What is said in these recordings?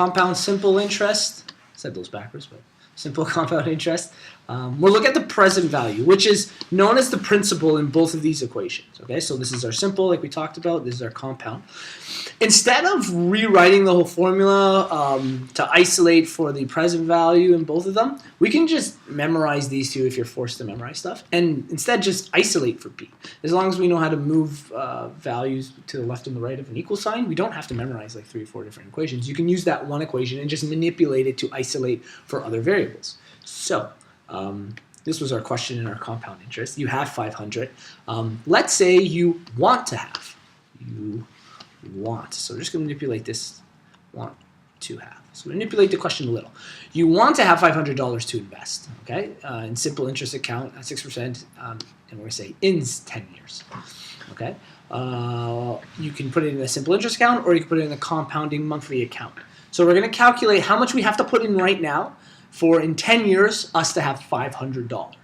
compound simple interest. I said those backwards, but simple compound interest. We'll look at the present value, which is known as the principal in both of these equations. Okay, so this is our simple, like we talked about. This is our compound. Instead of rewriting the whole formula to isolate for the present value in both of them, we can just memorize these two if you're forced to memorize stuff, and instead just isolate for p. As long as we know how to move values to the left and the right of an equal sign, we don't have to memorize like 3 or 4 different equations. You can use that one equation and just manipulate it to isolate for other variables. So this was our question in our compound interest. You have 500. Let's say you want to have. So we're just going to manipulate this want to have. So manipulate the question a little. You want to have $500 to invest, okay, in simple interest account at 6%, and we're going to say in 10 years, okay. You can put it in a simple interest account, or you can put it in a compounding monthly account. So we're going to calculate how much we have to put in right now for in 10 years us to have $500,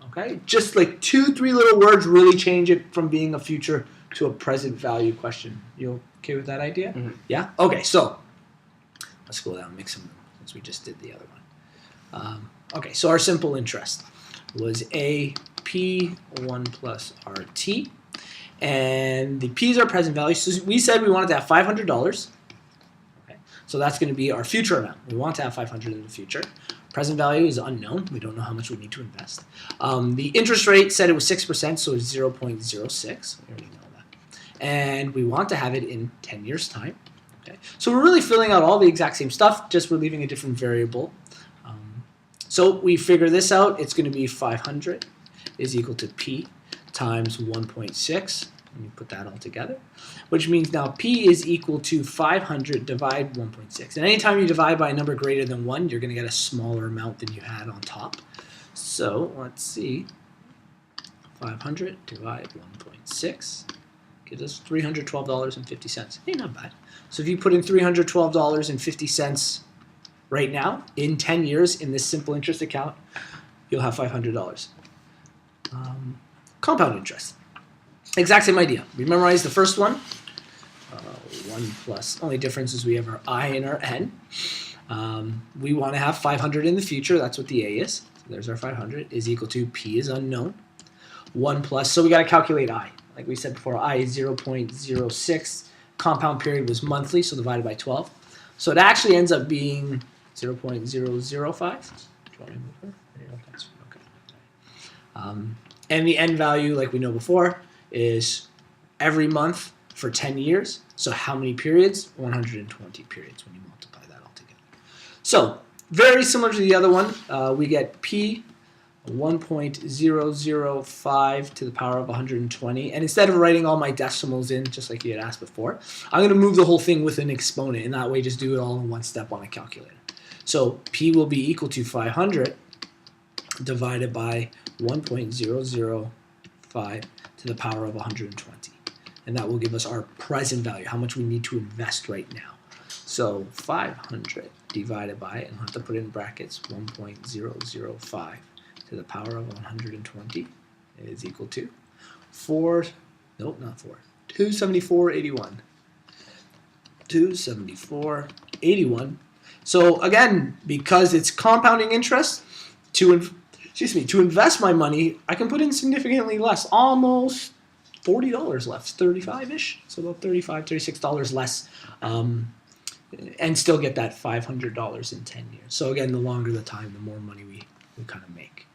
okay. Just like 2-3 little words really change it from being a future to a present value question. You okay with that idea? Mm-hmm. Yeah? Okay, so let's go down and make some room since we just did the other one. Okay, so our simple interest was AP1 plus RT. And the P is our present value. So we said we wanted to have $500. Okay, so that's going to be our future amount. We want to have $500 in the future. Present value is unknown. We don't know how much we need to invest. The interest rate said it was 6%, so it's 0.06. We already know that. And we want to have it in 10 years' time. Okay. So we're really filling out all the exact same stuff, just we're leaving a different variable. So we figure this out. It's going to be 500 is equal to P times 1.6. Let me put that all together, which means now P is equal to 500 divided 1.6. And anytime you divide by a number greater than 1, you're going to get a smaller amount than you had on top. So let's see. 500 divided 1.6 gives us $312.50. Hey, not bad. So if you put in $312.50 right now, in 10 years in this simple interest account, you'll have $500. Compound interest. Exact same idea. We memorized the first one. 1 plus, only difference is we have our I and our N. We want to have 500 in the future. That's what the A is. So there's our 500 is equal to P is unknown. 1 plus, so we got to calculate I. Like we said before, I is 0.06. Compound period was monthly, so divided by 12. So it actually ends up being 0.005. Do you want me to move her? Okay. And the N value, like we know before, is every month for 10 years. So how many periods? 120 periods when you multiply that all together. So very similar to the other one, we get P 1.005 to the power of 120. And instead of writing all my decimals in, just like you had asked before, I'm going to move the whole thing with an exponent. And that way just do it all in one step on a calculator. So P will be equal to 500 divided by 1.005 to the power of 120. And that will give us our present value, how much we need to invest right now. So 500 divided by, and I'll have to put it in brackets, 1.005 to the power of 120 is equal to 274.81. 274.81. So again, because it's compounding interest, to invest my money, I can put in significantly less, almost $40 less, 35-ish, so about $35, $36 less, and still get that $500 in 10 years. So again, the longer the time, the more money we kind of make.